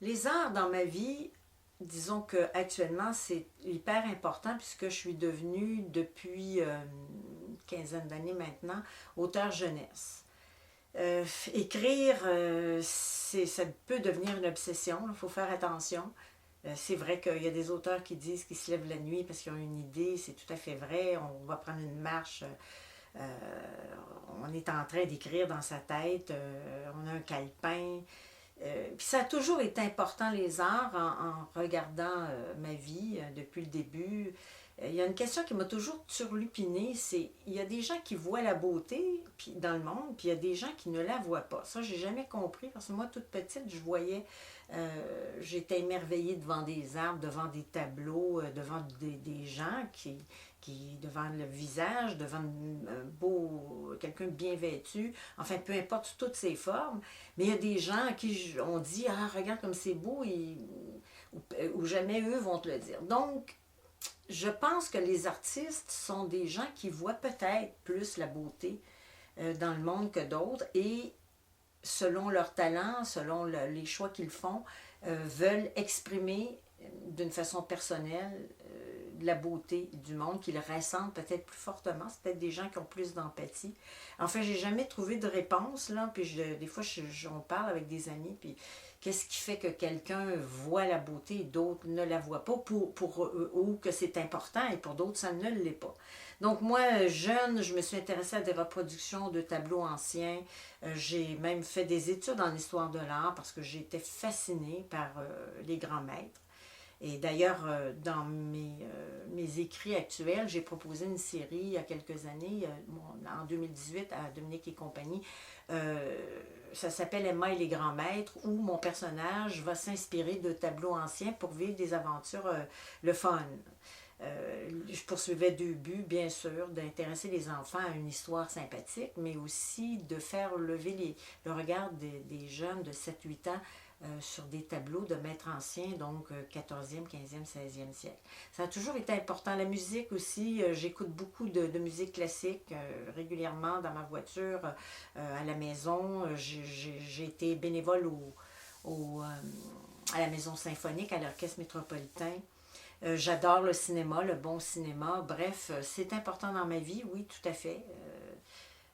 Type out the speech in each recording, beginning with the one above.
Les arts dans ma vie, disons que actuellement c'est hyper important puisque je suis devenue depuis une quinzaine d'années maintenant auteure jeunesse. Écrire, ça peut devenir une obsession, il faut faire attention. C'est vrai qu'il y a des auteurs qui disent qu'ils se lèvent la nuit parce qu'ils ont une idée, c'est tout à fait vrai. On va prendre une marche, on est en train d'écrire dans sa tête, on a un calepin. Puis ça a toujours été important, les arts, en regardant ma vie depuis le début. Il y a une question qui m'a toujours turlupinée, c'est il y a des gens qui voient la beauté puis, dans le monde, puis il y a des gens qui ne la voient pas. Ça, j'ai jamais compris, parce que moi, toute petite, je voyais, j'étais émerveillée devant des arbres, devant des tableaux, devant des gens devant le visage, devant un beau, quelqu'un de bien vêtu, enfin, peu importe sous toutes ses formes. Mais il y a des gens à qui on dit, ah, regarde comme c'est beau, ou jamais eux vont te le dire. Donc, je pense que les artistes sont des gens qui voient peut-être plus la beauté dans le monde que d'autres et selon leur talent, selon les choix qu'ils font, veulent exprimer d'une façon personnelle la beauté du monde, qu'ils ressentent peut-être plus fortement. C'est peut-être des gens qui ont plus d'empathie. Enfin, j'ai jamais trouvé de réponse, là, puis des fois, on parle avec des amis, puis qu'est-ce qui fait que quelqu'un voit la beauté et d'autres ne la voient pas, ou que c'est important, et pour d'autres, ça ne l'est pas. Donc moi, jeune, je me suis intéressée à des reproductions de tableaux anciens. J'ai même fait des études en histoire de l'art parce que j'étais fascinée par les grands maîtres. Et d'ailleurs, dans mes écrits actuels, j'ai proposé une série il y a quelques années, en 2018, à Dominique et compagnie. Euh, Ça s'appelle Emma et les grands maîtres, où mon personnage va s'inspirer de tableaux anciens pour vivre des aventures le fun. Je poursuivais deux buts, bien sûr, d'intéresser les enfants à une histoire sympathique, mais aussi de faire lever le regard des jeunes de 7-8 ans sur des tableaux de maîtres anciens, donc 14e, 15e, 16e siècle. Ça a toujours été important. La musique aussi, j'écoute beaucoup de musique classique régulièrement dans ma voiture, à la maison. J'ai été bénévole à la maison symphonique, à l'orchestre métropolitain. J'adore le cinéma, le bon cinéma. Bref, c'est important dans ma vie, oui, tout à fait.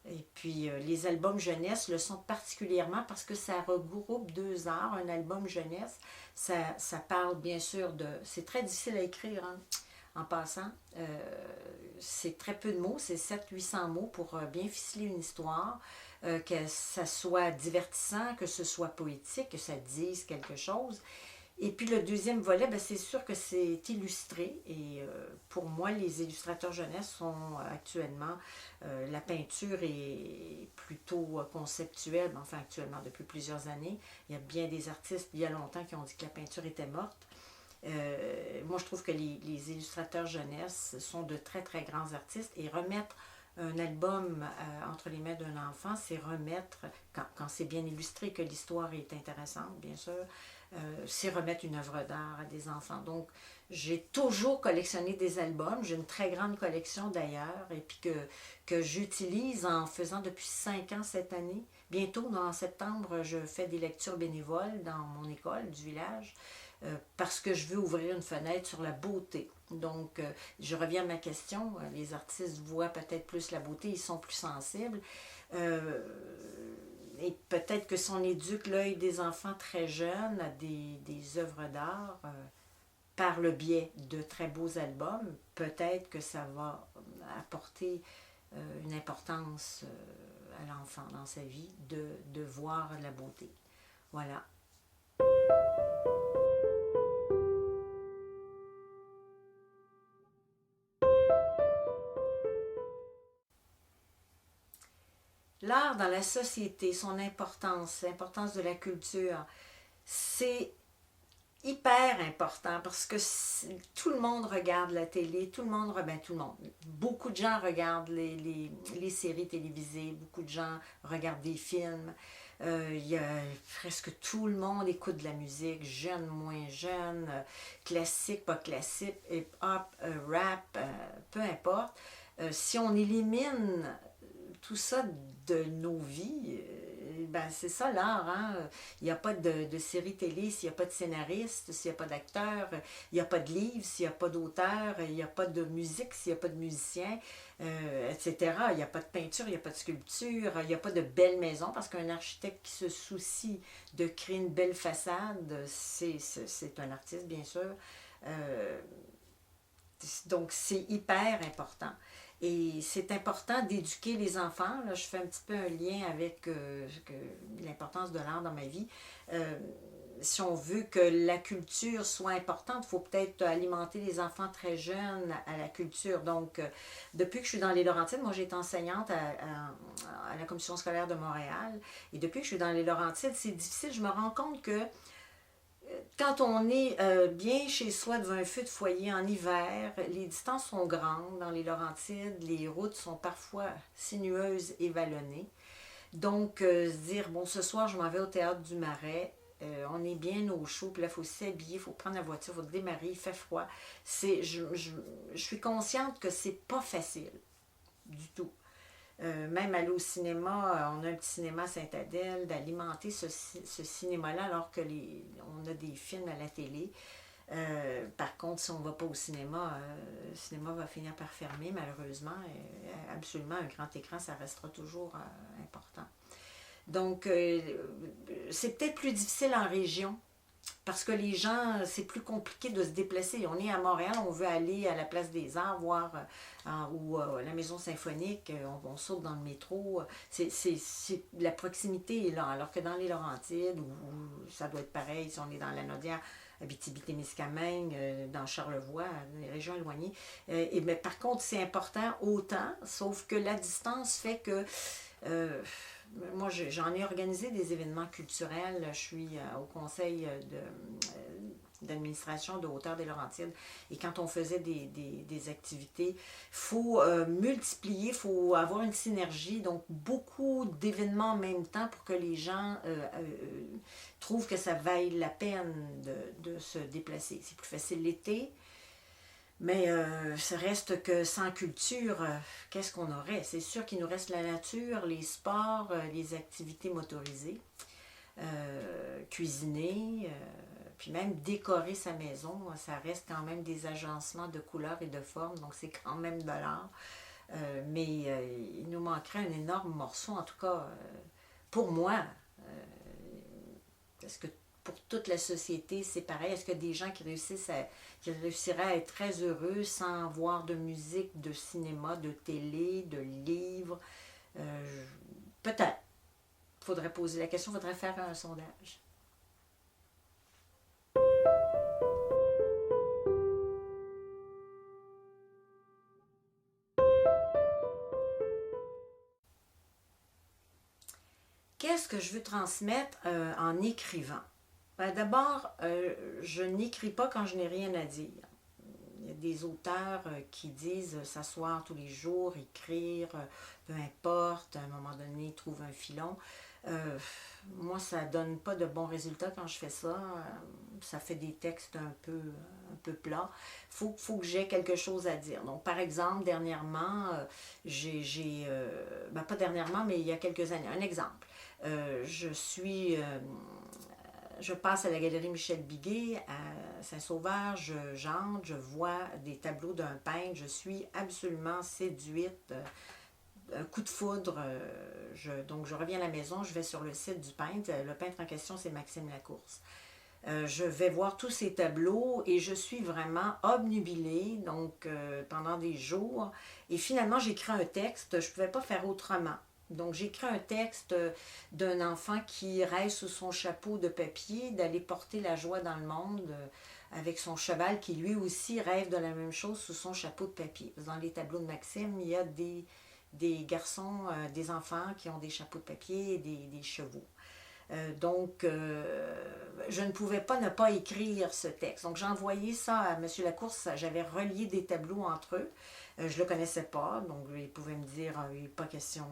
Et puis, les albums jeunesse le sont particulièrement parce que ça regroupe deux arts. Un album jeunesse, ça parle bien sûr de... C'est très difficile à écrire, hein, en passant. C'est très peu de mots, c'est 700-800 mots pour bien ficeler une histoire, que ça soit divertissant, que ce soit poétique, que ça dise quelque chose. Et puis le deuxième volet, ben, c'est sûr que c'est illustré. Et pour moi, les illustrateurs jeunesse sont actuellement, la peinture est plutôt conceptuelle, mais enfin actuellement depuis plusieurs années. Il y a bien des artistes il y a longtemps qui ont dit que la peinture était morte. Moi, je trouve que les illustrateurs jeunesse sont de très très grands artistes et remettre un album entre les mains d'un enfant, c'est remettre, quand c'est bien illustré, que l'histoire est intéressante, bien sûr, c'est remettre une œuvre d'art à des enfants. Donc, j'ai toujours collectionné des albums. J'ai une très grande collection d'ailleurs, et puis que j'utilise en faisant depuis 5 ans cette année. Bientôt, en septembre, je fais des lectures bénévoles dans mon école du village parce que je veux ouvrir une fenêtre sur la beauté. Donc, je reviens à ma question. Les artistes voient peut-être plus la beauté, ils sont plus sensibles. Euh, et peut-être que si on éduque l'œil des enfants très jeunes à des œuvres d'art par le biais de très beaux albums, peut-être que ça va apporter une importance à l'enfant dans sa vie de voir la beauté. Voilà. L'art dans la société, son importance, l'importance de la culture, c'est hyper important parce que tout le monde regarde la télé, tout le monde, beaucoup de gens regardent les séries télévisées, beaucoup de gens regardent des films. Il y a presque tout le monde écoute de la musique, jeune, moins jeune, classique, pas classique, hip-hop, rap, peu importe. Si on élimine tout ça de nos vies, ben, c'est ça l'art, hein? Il n'y a pas de série télé s'il n'y a pas de scénariste, s'il n'y a pas d'acteur, il n'y a pas de livre s'il n'y a pas d'auteur, il n'y a pas de musique s'il n'y a pas de musicien, etc. Il n'y a pas de peinture, il n'y a pas de sculpture, il n'y a pas de belle maison parce qu'un architecte qui se soucie de créer une belle façade, c'est un artiste, bien sûr. Euh, donc, c'est hyper important. Et c'est important d'éduquer les enfants. Là, je fais un petit peu un lien avec l'importance de l'art dans ma vie. Euh, si on veut que la culture soit importante, il faut peut-être alimenter les enfants très jeunes à la culture. Donc, depuis que je suis dans les Laurentides, moi j'ai été enseignante à la commission scolaire de Montréal. Et depuis que je suis dans les Laurentides, c'est difficile. Je me rends compte que quand on est bien chez soi devant un feu de foyer en hiver, les distances sont grandes dans les Laurentides, les routes sont parfois sinueuses et vallonnées. Donc, se dire, bon, ce soir, je m'en vais au théâtre du Marais, on est bien au chaud, puis là, il faut s'habiller, il faut prendre la voiture, il faut démarrer, il fait froid. Je suis consciente que c'est pas facile du tout. Même aller au cinéma, on a un petit cinéma à Sainte-Adèle, d'alimenter ce cinéma-là alors que on a des films à la télé. Par contre, si on ne va pas au cinéma, le cinéma va finir par fermer, malheureusement. Absolument, un grand écran, ça restera toujours important. Donc, c'est peut-être plus difficile en région, parce que les gens, c'est plus compliqué de se déplacer. On est à Montréal, on veut aller à la Place des Arts, voir ou la Maison Symphonique, on saute dans le métro. La proximité est là, alors que dans les Laurentides, où ça doit être pareil, si on est dans la Naudière, Abitibi-Témiscamingue, dans Charlevoix, les régions éloignées. Mais par contre, c'est important autant, sauf que la distance fait que euh, moi, j'en ai organisé des événements culturels. Je suis au conseil d'administration de Hauteur-des-Laurentides. Et quand on faisait des activités, il faut multiplier, il faut avoir une synergie. Donc, beaucoup d'événements en même temps pour que les gens trouvent que ça vaille la peine de se déplacer. C'est plus facile l'été. Mais ça reste que sans culture, qu'est-ce qu'on aurait? C'est sûr qu'il nous reste la nature, les sports, les activités motorisées, cuisiner, puis même décorer sa maison. Ça reste quand même des agencements de couleurs et de formes, donc c'est quand même de l'art. Il nous manquerait un énorme morceau, en tout cas pour moi. Est-ce que pour toute la société, c'est pareil? Est-ce que des gens qui réussiraient à être très heureux sans voir de musique, de cinéma, de télé, de livres? Peut-être. Il faudrait poser la question, il faudrait faire un sondage. Qu'est-ce que je veux transmettre en écrivant? Ben, d'abord, je n'écris pas quand je n'ai rien à dire. Il y a des auteurs qui disent s'asseoir tous les jours, écrire, peu importe, à un moment donné, ils trouvent un filon. Euh, Moi, ça donne pas de bons résultats quand je fais ça. Ça fait des textes un peu plats. Faut que j'ai quelque chose à dire. Donc, par exemple, dernièrement, ben, pas dernièrement, mais il y a quelques années, un exemple. Je passe à la galerie Michel Biguet à Saint-Sauveur, j'entre, je vois des tableaux d'un peintre, je suis absolument séduite, un coup de foudre. Donc je reviens à la maison, je vais sur le site du peintre. Le peintre en question, c'est Maxime Lacourse. Je vais voir tous ces tableaux et je suis vraiment obnubilée, donc pendant des jours. Et finalement, j'écris un texte, je ne pouvais pas faire autrement. Donc, j'écris un texte d'un enfant qui rêve sous son chapeau de papier d'aller porter la joie dans le monde avec son cheval qui lui aussi rêve de la même chose sous son chapeau de papier. Dans les tableaux de Maxime, il y a des garçons, des enfants qui ont des chapeaux de papier et des chevaux. Je ne pouvais pas ne pas écrire ce texte. Donc, j'ai envoyé ça à M. Lacourse. J'avais relié des tableaux entre eux. Je ne le connaissais pas, donc il pouvait me dire il n'est pas question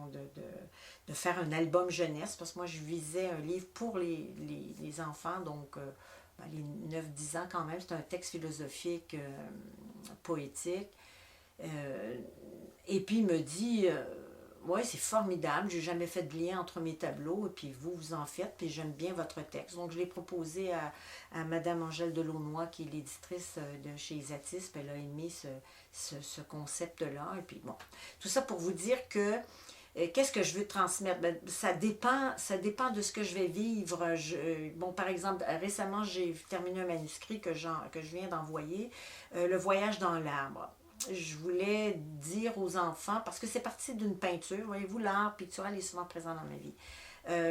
de faire un album jeunesse, parce que moi, je visais un livre pour les enfants, donc les 9-10 ans quand même. C'est un texte philosophique, poétique. Et puis, il me dit Oui, c'est formidable. J'ai jamais fait de lien entre mes tableaux, et puis vous en faites, puis j'aime bien votre texte. Donc, je l'ai proposé à Madame Angèle Delaunoy, qui est l'éditrice de chez Isatis, puis elle a aimé ce concept-là. Et puis, bon, tout ça pour vous dire que qu'est-ce que je veux transmettre? Ben, ça dépend de ce que je vais vivre. Bon, par exemple, récemment, j'ai terminé un manuscrit que je viens d'envoyer, Le voyage dans l'arbre. Je voulais dire aux enfants, parce que c'est parti d'une peinture, voyez-vous, l'art pictural est souvent présent dans ma vie.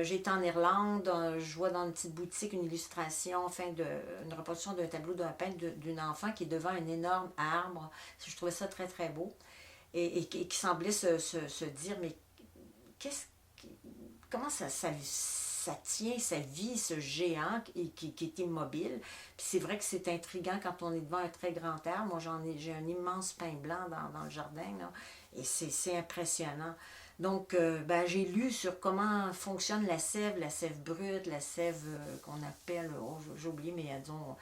J'ai été en Irlande, je vois dans une petite boutique une illustration, enfin, une reproduction d'un tableau d'un peintre d'une enfant qui est devant un énorme arbre. Je trouvais ça très, très beau. Et qui semblait se dire, mais qu'est-ce, comment ça tient sa vie, ce géant qui est immobile. Puis c'est vrai que c'est intriguant quand on est devant un très grand arbre. Moi, j'ai un immense pin blanc dans le jardin, là, et c'est impressionnant. Donc, ben, j'ai lu sur comment fonctionne la sève brute, la sève qu'on appelle, oh, j'ai oublié, mais disons,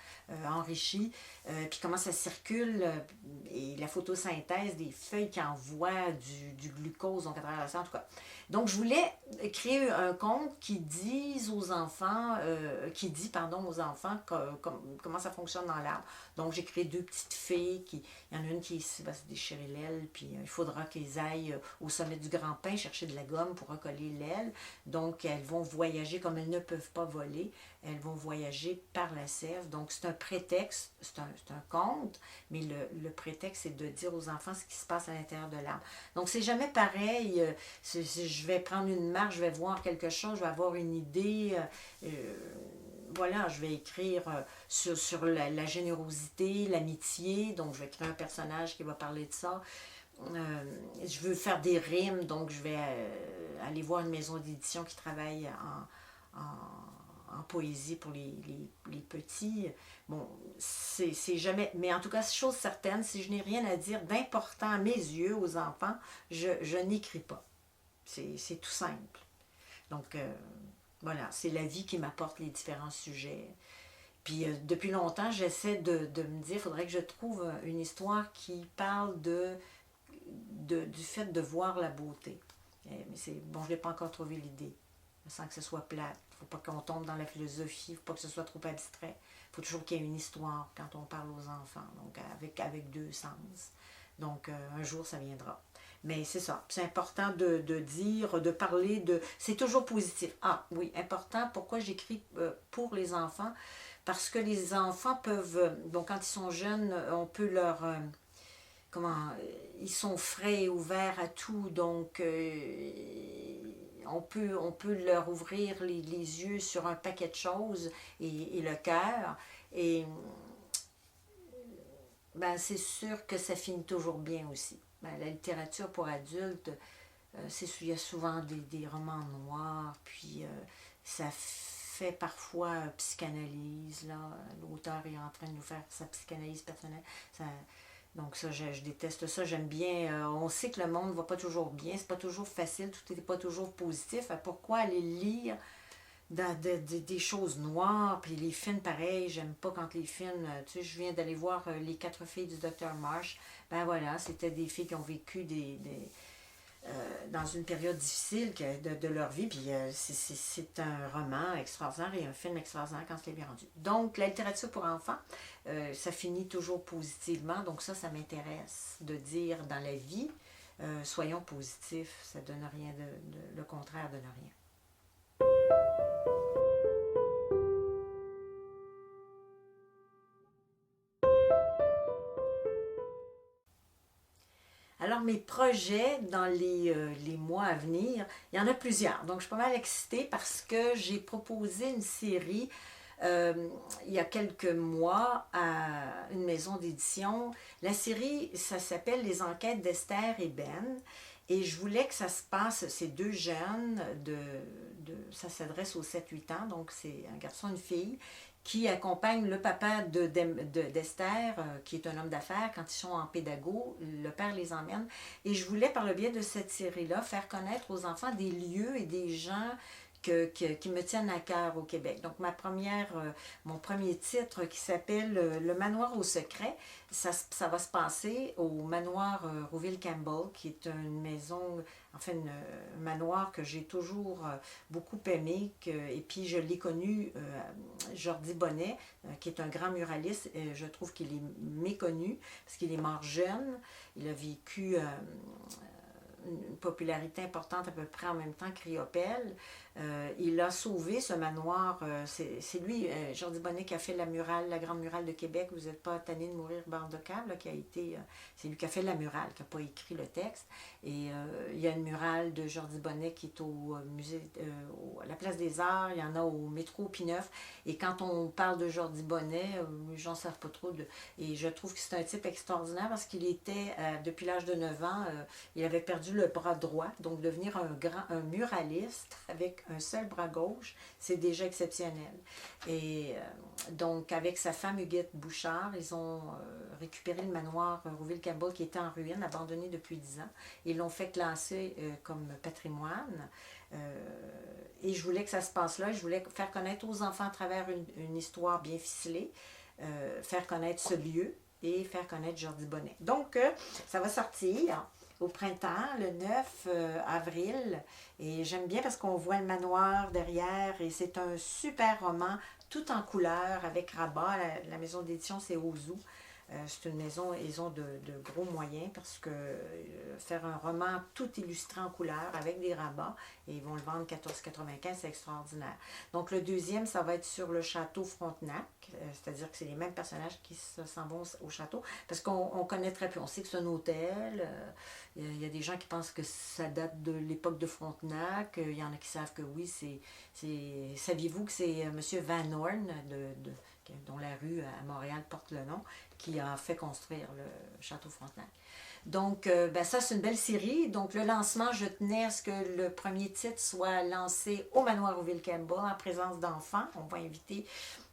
enrichie, puis comment ça circule, et la photosynthèse des feuilles qui envoient du glucose, donc à travers le sang, en tout cas. Donc, je voulais créer un conte qui dit, pardon, aux enfants comment ça fonctionne dans l'arbre. Donc, j'ai créé deux petites filles, il y en a une qui va se déchirer l'aile, puis il faudra qu'ils aillent au sommet du grand pin chercher de la gomme pour recoller l'aile. Donc, elles vont voyager, comme elles ne peuvent pas voler, elles vont voyager par la sève. Donc, c'est un prétexte, c'est un conte, mais le prétexte, c'est de dire aux enfants ce qui se passe à l'intérieur de l'arbre. Donc, c'est jamais pareil. Je vais prendre une marche, je vais voir quelque chose, je vais avoir une idée. Voilà, je vais écrire sur la générosité, l'amitié. Donc, je vais créer un personnage qui va parler de ça. Je veux faire des rimes, donc je vais aller voir une maison d'édition qui travaille en poésie pour les petits. Bon, c'est jamais... Mais en tout cas, chose certaine, si je n'ai rien à dire d'important à mes yeux aux enfants, je n'écris pas. C'est tout simple. Donc, voilà, c'est la vie qui m'apporte les différents sujets. Puis, depuis longtemps, j'essaie de me dire, il faudrait que je trouve une histoire qui parle du fait de voir la beauté. Mais bon, je n'ai pas encore trouvé l'idée, sans que ce soit plate. Il ne faut pas qu'on tombe dans la philosophie, il ne faut pas que ce soit trop abstrait. Il faut toujours qu'il y ait une histoire quand on parle aux enfants, donc avec deux sens. Donc, un jour, ça viendra. Mais c'est ça, c'est important de dire, de parler de... C'est toujours positif. Ah oui, important, pourquoi j'écris pour les enfants? Parce que les enfants peuvent... Bon, quand ils sont jeunes, on peut leur... ils sont frais et ouverts à tout, donc on peut leur ouvrir les yeux sur un paquet de choses et le cœur. Et ben, c'est sûr que ça finit toujours bien aussi. Ben, la littérature pour adultes, il y a souvent des romans noirs, puis ça fait parfois psychanalyse, là. L'auteur est en train de nous faire sa psychanalyse personnelle. Donc ça, je déteste ça, j'aime bien. On sait que le monde ne va pas toujours bien, c'est pas toujours facile, tout n'est pas toujours positif. Pourquoi aller lire des choses noires, puis les films pareils, j'aime pas quand les films, tu sais, je viens d'aller voir Les 4 filles du Dr Marsh, ben voilà, c'était des filles qui ont vécu dans une période difficile de leur vie, puis c'est un roman extraordinaire et un film extraordinaire quand c'est bien rendu. Donc, la littérature pour enfants, ça finit toujours positivement, donc ça m'intéresse de dire dans la vie, soyons positifs, ça donne rien, le contraire donne rien. Alors, mes projets dans les mois à venir, il y en a plusieurs. Donc, je suis pas mal excitée parce que j'ai proposé une série il y a quelques mois à une maison d'édition. La série, ça s'appelle Les enquêtes d'Esther et Ben. Et je voulais que ça se passe, ces deux jeunes, ça s'adresse aux 7-8 ans, donc c'est un garçon et une fille, qui accompagne le papa d'Esther, qui est un homme d'affaires, quand ils sont en pédago, le père les emmène. Et je voulais, par le biais de cette série-là, faire connaître aux enfants des lieux et des gens qui me tiennent à cœur au Québec. Donc, mon premier titre qui s'appelle Le Manoir au secret, ça va se passer au manoir Rouville-Campbell, qui est une maison, enfin, un manoir que j'ai toujours beaucoup aimé. Et puis, je l'ai connu, Jordi Bonnet, qui est un grand muraliste. Je trouve qu'il est méconnu parce qu'il est mort jeune. Il a vécu une popularité importante à peu près en même temps que Riopelle. Il a sauvé ce manoir. C'est lui, Jordi Bonnet, qui a fait la grande murale de Québec. Vous n'êtes pas tanné de mourir, bande de câble, là, qui a été. C'est lui qui a fait la murale, qui n'a pas écrit le texte. Et il y a une murale de Jordi Bonnet qui est au musée, à la Place des Arts. Il y en a au métro P9. Et quand on parle de Jordi Bonnet, les gens ne savent pas trop. Et je trouve que c'est un type extraordinaire parce qu'il était, depuis l'âge de 9 ans, il avait perdu le bras droit. Donc, devenir un muraliste avec un seul bras gauche, c'est déjà exceptionnel. Et donc, avec sa femme Huguette Bouchard, ils ont récupéré le manoir Rouville-Campbell qui était en ruine, abandonné depuis 10 ans. Ils l'ont fait classer comme patrimoine. Et je voulais que ça se passe là. Je voulais faire connaître aux enfants à travers une histoire bien ficelée, faire connaître ce lieu et faire connaître Jordi Bonnet. Donc, ça va sortir au printemps, le 9 avril. Et j'aime bien parce qu'on voit le manoir derrière et c'est un super roman, tout en couleur, avec rabat. La maison d'édition, c'est Ozu. C'est une maison, ils ont de gros moyens parce que faire un roman tout illustré en couleur avec des rabats, et ils vont le vendre 14,95, c'est extraordinaire. Donc le deuxième, ça va être sur le château Frontenac, c'est-à-dire que c'est les mêmes personnages qui s'en vont au château, parce qu'on connaît très peu, on sait que c'est un hôtel, il y a des gens qui pensent que ça date de l'époque de Frontenac, il y en a qui savent que oui, saviez-vous que c'est M. Van Horn, dont la rue à Montréal porte le nom, qui a fait construire le château Frontenac. Donc, ça, c'est une belle série. Donc, le lancement, je tenais à ce que le premier titre soit lancé au manoir Rouville-Campbell en présence d'enfants. On va inviter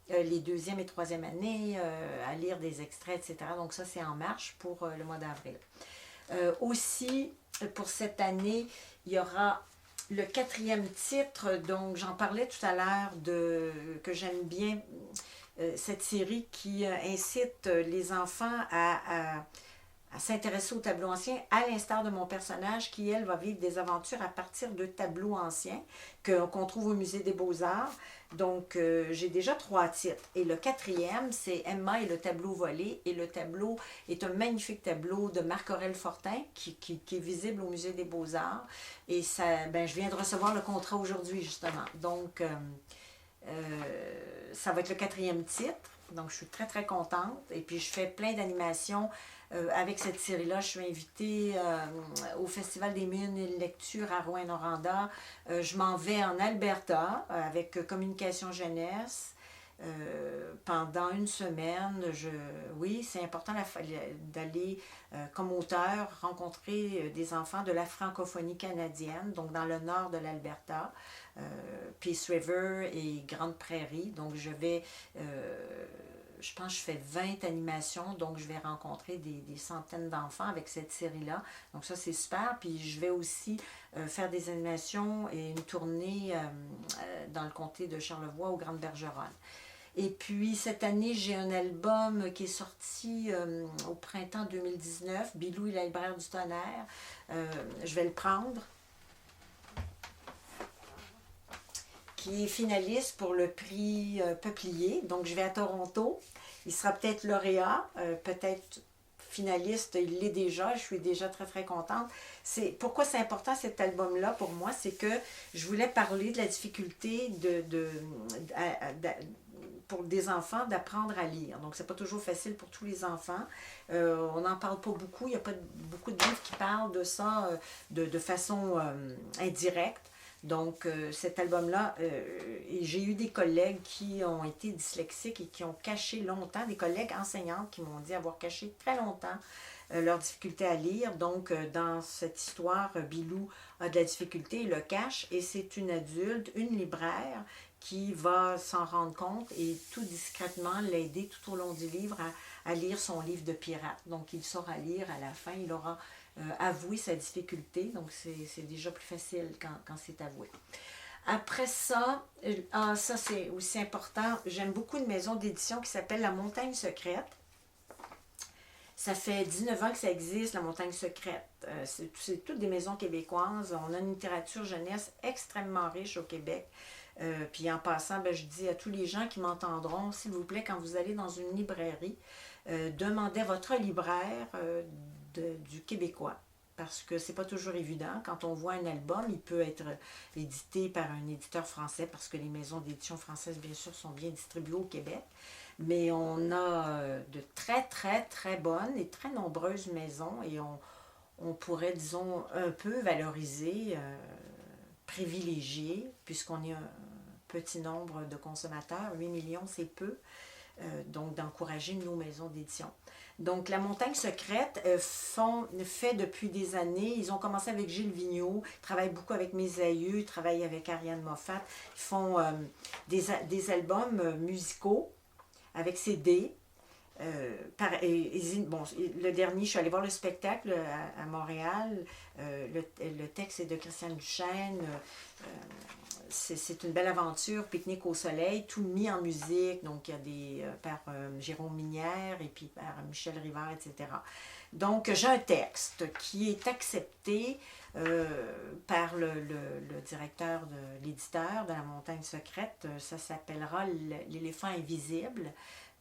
les deuxième et troisième années à lire des extraits, etc. Donc, ça, c'est en marche pour le mois d'avril. Aussi, pour cette année, il y aura le quatrième titre. Donc, j'en parlais tout à l'heure que j'aime bien. Cette série qui incite les enfants à s'intéresser aux tableaux anciens, à l'instar de mon personnage qui, elle, va vivre des aventures à partir de tableaux anciens qu'on trouve au Musée des Beaux-Arts. Donc, j'ai déjà 3 titres. Et le quatrième, c'est Emma et le tableau volé. Et le tableau est un magnifique tableau de Marc-Aurèle Fortin qui est visible au Musée des Beaux-Arts. Et ça, je viens de recevoir le contrat aujourd'hui, justement. Donc, ça va être le quatrième titre, donc je suis très très contente. Et puis je fais plein d'animations avec cette série-là. Je suis invitée au Festival des Mines et Lecture à Rouyn-Noranda. Je m'en vais en Alberta avec Communication Jeunesse. Pendant une semaine, oui, c'est important d'aller comme auteur rencontrer des enfants de la francophonie canadienne, donc dans le nord de l'Alberta, Peace River et Grande Prairie. Donc je pense que je fais 20 animations, donc je vais rencontrer des centaines d'enfants avec cette série-là. Donc ça, c'est super. Puis je vais aussi faire des animations et une tournée dans le comté de Charlevoix, aux Grandes Bergeronnes. Et puis, cette année, j'ai un album qui est sorti au printemps 2019, Bilou et la libraire du tonnerre. Je vais le prendre. Qui est finaliste pour le prix Peuplier. Donc, je vais à Toronto. Il sera peut-être lauréat, peut-être finaliste. Il l'est déjà. Je suis déjà très, très contente. Pourquoi c'est important cet album-là pour moi? C'est que je voulais parler de la difficulté pour des enfants d'apprendre à lire. Donc, c'est pas toujours facile pour tous les enfants. On n'en parle pas beaucoup. Il n'y a pas beaucoup de livres qui parlent de ça de façon indirecte. Donc, cet album-là, et j'ai eu des collègues qui ont été dyslexiques et qui ont caché longtemps, des collègues enseignantes qui m'ont dit avoir caché très longtemps leur difficulté à lire. Donc, dans cette histoire, Bilou a de la difficulté, il le cache, et c'est une adulte, une libraire, qui va s'en rendre compte et tout discrètement l'aider tout au long du livre à lire son livre de pirate. Donc, il saura lire à la fin, il aura avoué sa difficulté, donc c'est déjà plus facile quand c'est avoué. Après ça, ça c'est aussi important, j'aime beaucoup une maison d'édition qui s'appelle La Montagne Secrète. Ça fait 19 ans que ça existe, La Montagne Secrète. C'est toutes des maisons québécoises. On a une littérature jeunesse extrêmement riche au Québec. Puis en passant, ben, je dis à tous les gens qui m'entendront, s'il vous plaît, quand vous allez dans une librairie, demandez à votre libraire du québécois. Parce que c'est pas toujours évident. Quand on voit un album, il peut être édité par un éditeur français, parce que les maisons d'édition françaises, bien sûr, sont bien distribuées au Québec. Mais on a de très, très, très bonnes et très nombreuses maisons et on pourrait, disons, un peu valoriser, privilégier, puisqu'on est un petit nombre de consommateurs, 8 millions, c'est peu, donc d'encourager nos maisons d'édition. Donc, La Montagne Secrète fait depuis des années, ils ont commencé avec Gilles Vigneault, ils travaillent beaucoup avec mes aïeux, ils travaillent avec Ariane Moffat, ils font des albums musicaux avec CD. Bon, le dernier, je suis allée voir le spectacle à Montréal. Le texte est de Christiane Duchesne. C'est une belle aventure, pique-nique au soleil, tout mis en musique. Donc, il y a par Jérôme Minière et puis par Michel Rivard, etc. Donc, j'ai un texte qui est accepté par le directeur de l'éditeur de La Montagne Secrète. Ça s'appellera L'éléphant invisible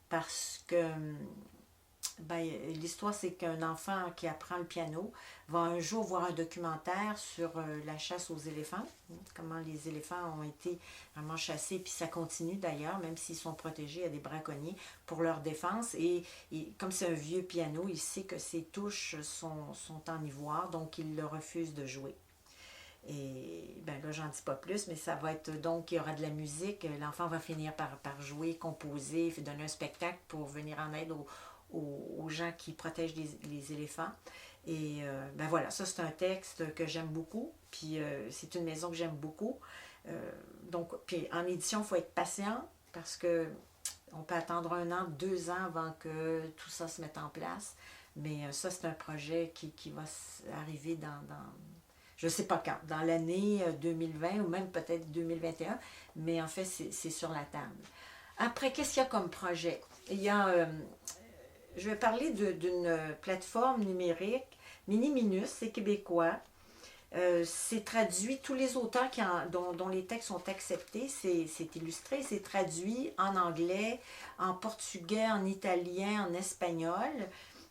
parce que ben, l'histoire, c'est qu'un enfant qui apprend le piano va un jour voir un documentaire sur la chasse aux éléphants, comment les éléphants ont été vraiment chassés, puis ça continue d'ailleurs, même s'ils sont protégés à des braconniers pour leur défense. Et comme c'est un vieux piano, il sait que ses touches sont en ivoire, donc il le refuse de jouer. Et ben là, j'en dis pas plus, mais ça va être donc, il y aura de la musique. L'enfant va finir par jouer, composer, donner un spectacle pour venir en aide aux gens qui protègent les éléphants. Et ben voilà, ça c'est un texte que j'aime beaucoup. Puis c'est une maison que j'aime beaucoup. Donc, puis en édition, il faut être patient parce que on peut attendre 1 an, 2 ans avant que tout ça se mette en place. Mais ça, c'est un projet qui va arriver je ne sais pas quand, dans l'année 2020 ou même peut-être 2021, mais en fait, c'est sur la table. Après, qu'est-ce qu'il y a comme projet? Il y a, je vais parler d'une plateforme numérique, Miniminus, c'est québécois. C'est traduit, tous les auteurs dont les textes sont acceptés, c'est illustré, c'est traduit en anglais, en portugais, en italien, en espagnol.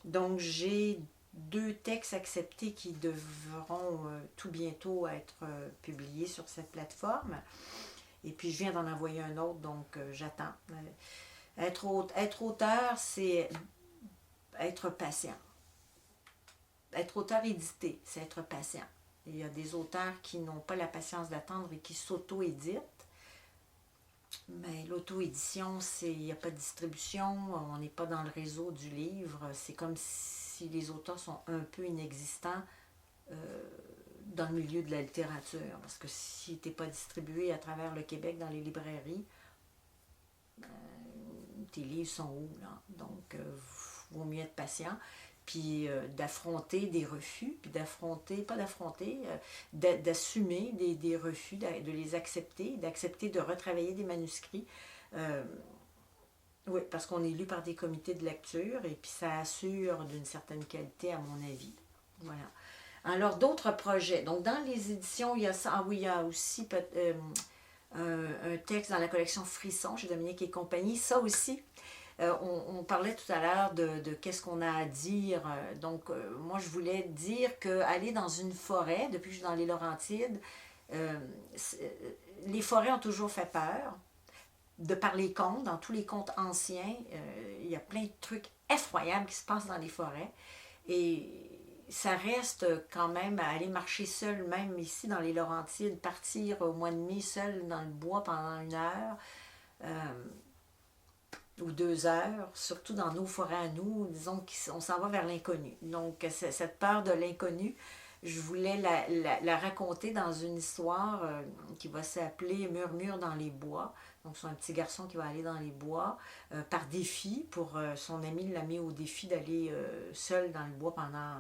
Donc, j'ai 2 textes acceptés qui devront tout bientôt être publiés sur cette plateforme. Et puis, je viens d'en envoyer un autre, donc j'attends. Être auteur, c'est être patient. Être auteur édité, c'est être patient. Il y a des auteurs qui n'ont pas la patience d'attendre et qui s'auto-éditent. Mais l'auto-édition, il n'y a pas de distribution, on n'est pas dans le réseau du livre. C'est comme si les auteurs sont un peu inexistants dans le milieu de la littérature. Parce que si tu n'es pas distribué à travers le Québec dans les librairies, tes livres sont où, là? Donc, vaut mieux être patient. Puis d'affronter des refus, puis d'assumer des refus, de les accepter, d'accepter de retravailler des manuscrits. Oui, parce qu'on est lu par des comités de lecture et puis ça assure d'une certaine qualité, à mon avis. Voilà. Alors, d'autres projets. Donc, dans les éditions, il y a ça. Ah oui, il y a aussi un texte dans la collection Frisson chez Dominique et compagnie. Ça aussi, on parlait tout à l'heure de qu'est-ce qu'on a à dire. Donc, moi, je voulais dire qu'aller dans une forêt, depuis que je suis dans les Laurentides, les forêts ont toujours fait peur. De par les contes, dans tous les contes anciens, il y a plein de trucs effroyables qui se passent dans les forêts. Et ça reste quand même à aller marcher seul, même ici dans les Laurentides, partir au mois de mai seul dans le bois pendant 1 heure. Ou 2 heures, surtout dans nos forêts à nous, disons qu'on s'en va vers l'inconnu. Donc, cette peur de l'inconnu, je voulais la raconter dans une histoire qui va s'appeler Murmure dans les bois. Donc, c'est un petit garçon qui va aller dans les bois par défi. Son ami l'a mis au défi d'aller seul dans le bois pendant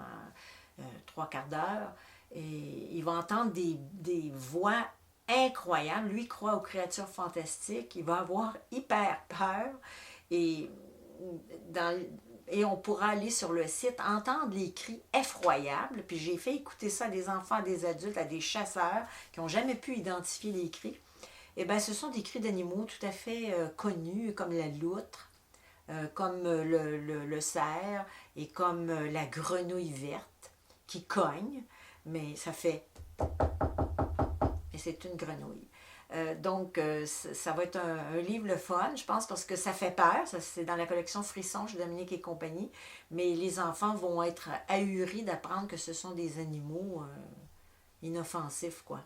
3/4 d'heure. Et il va entendre des voix incroyable. Lui croit aux créatures fantastiques. Il va avoir hyper peur. Et, dans, et on pourra aller sur le site, entendre les cris effroyables. Puis j'ai fait écouter ça à des enfants, à des adultes, à des chasseurs qui n'ont jamais pu identifier les cris. Eh bien, ce sont des cris d'animaux tout à fait connus, comme la loutre, comme le cerf et comme la grenouille verte qui cogne, mais ça fait... Et c'est une grenouille. Donc, ça va être un livre le fun, je pense, parce que ça fait peur. C'est dans la collection Frisson chez Dominique et compagnie. Mais les enfants vont être ahuris d'apprendre que ce sont des animaux inoffensifs, quoi.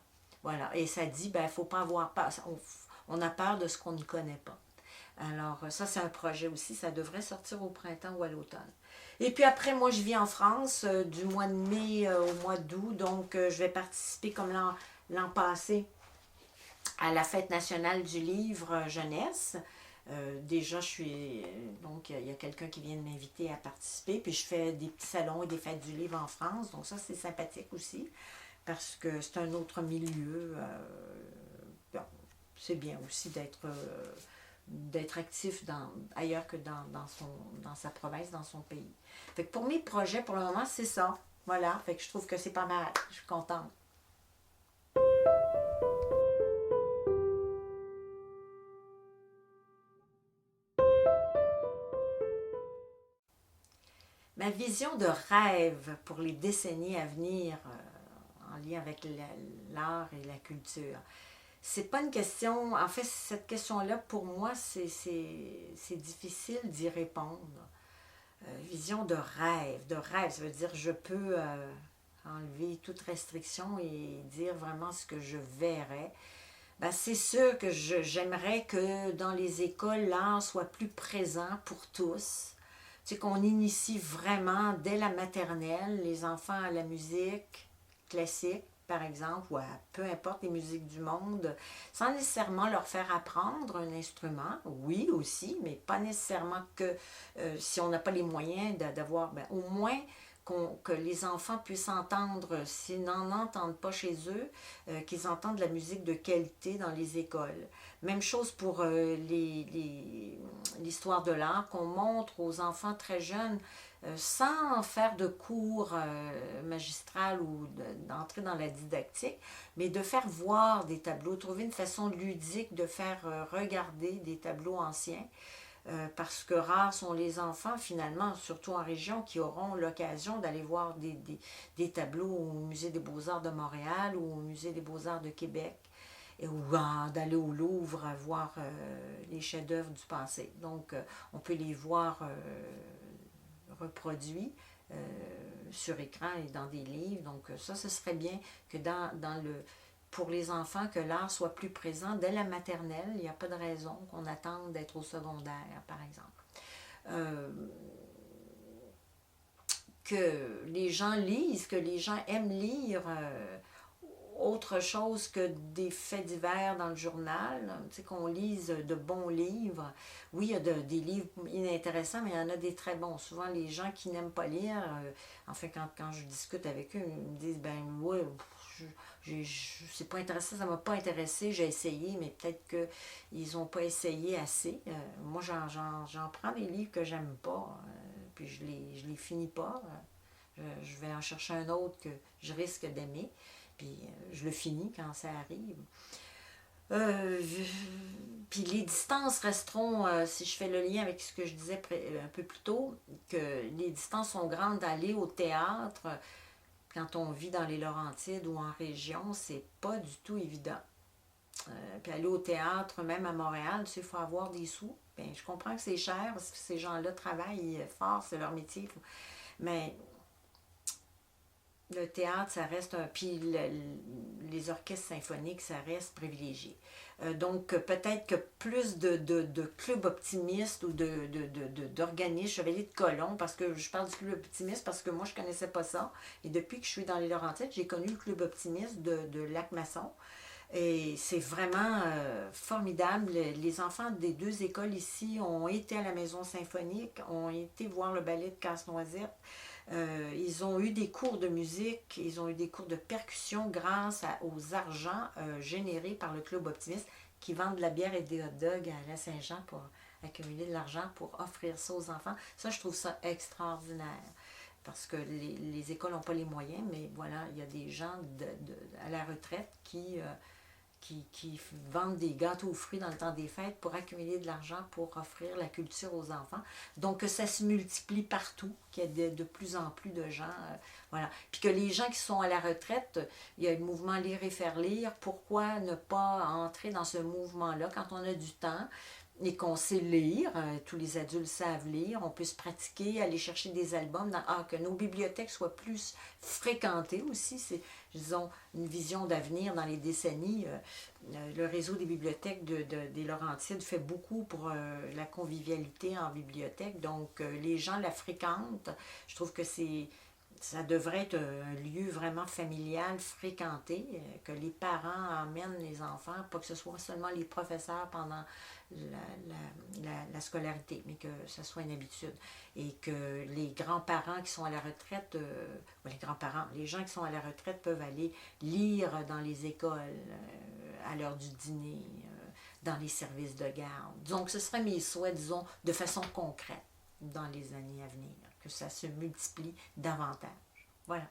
Voilà. Et ça dit, ben, il ne faut pas avoir peur. On a peur de ce qu'on ne connaît pas. Alors, ça, c'est un projet aussi. Ça devrait sortir au printemps ou à l'automne. Et puis après, moi, je vis en France du mois de mai au mois d'août. Donc, je vais participer comme l'an passé à la Fête nationale du livre jeunesse. Déjà, je suis... Donc, il y a quelqu'un qui vient de m'inviter à participer. Puis, je fais des petits salons et des fêtes du livre en France. Donc, ça, c'est sympathique aussi. Parce que c'est un autre milieu. Bon, c'est bien aussi d'être actif ailleurs que dans sa province, dans son pays. Fait que pour mes projets, pour le moment, c'est ça. Voilà. Fait que je trouve que c'est pas mal. Je suis contente. Ma vision de rêve pour les décennies à venir en lien avec l'art et la culture. C'est pas une question, en fait, cette question-là, pour moi, c'est difficile d'y répondre. Vision de rêve, ça veut dire je peux enlever toute restriction et dire vraiment ce que je verrais. Ben, c'est sûr que j'aimerais que dans les écoles, l'art soit plus présent pour tous. Tu sais, qu'on initie vraiment dès la maternelle les enfants à la musique classique, par exemple, ou à peu importe les musiques du monde, sans nécessairement leur faire apprendre un instrument, oui aussi, mais pas nécessairement que si on n'a pas les moyens d'avoir, ben, au moins que les enfants puissent entendre, s'ils n'en entendent pas chez eux, qu'ils entendent de la musique de qualité dans les écoles. Même chose pour l'histoire de l'art, qu'on montre aux enfants très jeunes, sans faire de cours magistral ou d'entrer dans la didactique, mais de faire voir des tableaux, trouver une façon ludique de faire regarder des tableaux anciens. Parce que rares sont les enfants, finalement, surtout en région, qui auront l'occasion d'aller voir des tableaux au Musée des Beaux-Arts de Montréal ou au Musée des Beaux-Arts de Québec, ou d'aller au Louvre voir les chefs-d'œuvre du passé. Donc, on peut les voir reproduits sur écran et dans des livres. Donc, ça, ce serait bien que pour les enfants, que l'art soit plus présent dès la maternelle. Il n'y a pas de raison qu'on attende d'être au secondaire, par exemple. Que les gens lisent, que les gens aiment lire autre chose que des faits divers dans le journal, tu sais, qu'on lise de bons livres. Oui, il y a des livres inintéressants, mais il y en a des très bons. Souvent, les gens qui n'aiment pas lire, en fait, quand je discute avec eux, ils me disent, ben ouais, c'est pas intéressant, ça m'a pas intéressé, j'ai essayé, mais peut-être qu'ils n'ont pas essayé assez. Moi, j'en prends des livres que j'aime pas, puis je les finis pas. Je vais en chercher un autre que je risque d'aimer, puis je le finis quand ça arrive. Puis les distances resteront, si je fais le lien avec ce que je disais un peu plus tôt, que les distances sont grandes d'aller au théâtre. Quand on vit dans les Laurentides ou en région, c'est pas du tout évident. Puis aller au théâtre, même à Montréal, tu sais, il faut avoir des sous. Bien, je comprends que c'est cher parce que ces gens-là travaillent fort, c'est leur métier. Mais le théâtre, ça reste un... Puis les orchestres symphoniques, ça reste privilégié. Donc, peut-être que plus de clubs optimistes ou d'organismes, Chevalier de Colomb, parce que je parle du club optimiste parce que moi, je ne connaissais pas ça. Et depuis que je suis dans les Laurentides, j'ai connu le club optimiste de Lac-Masson. Et c'est vraiment formidable. Les enfants des deux écoles ici ont été à la Maison symphonique, ont été voir le ballet de Casse-Noisette. Ils ont eu des cours de musique, ils ont eu des cours de percussion grâce aux argents générés par le Club Optimiste qui vendent de la bière et des hot dogs à la Saint-Jean pour accumuler de l'argent pour offrir ça aux enfants. Ça, je trouve ça extraordinaire parce que les écoles n'ont pas les moyens, mais voilà, il y a des gens à la retraite qui vendent des gâteaux aux fruits dans le temps des fêtes pour accumuler de l'argent pour offrir la culture aux enfants. Donc que ça se multiplie partout, qu'il y ait de plus en plus de gens. Voilà. Puis que les gens qui sont à la retraite, il y a le mouvement Lire et faire lire. Pourquoi ne pas entrer dans ce mouvement-là quand on a du temps? Et qu'on sait lire, tous les adultes savent lire, on peut se pratiquer, aller chercher des albums, que nos bibliothèques soient plus fréquentées aussi, c'est, disons, une vision d'avenir dans les décennies. Le réseau des bibliothèques des Laurentides fait beaucoup pour la convivialité en bibliothèque, donc les gens la fréquentent. Je trouve que ça devrait être un lieu vraiment familial, fréquenté, que les parents emmènent les enfants, pas que ce soit seulement les professeurs pendant la scolarité, mais que ce soit une habitude. Et que les grands-parents qui sont à la retraite, les gens qui sont à la retraite peuvent aller lire dans les écoles, à l'heure du dîner, dans les services de garde. Donc, ce serait mes souhaits, disons, de façon concrète dans les années à venir, que ça se multiplie davantage. Voilà.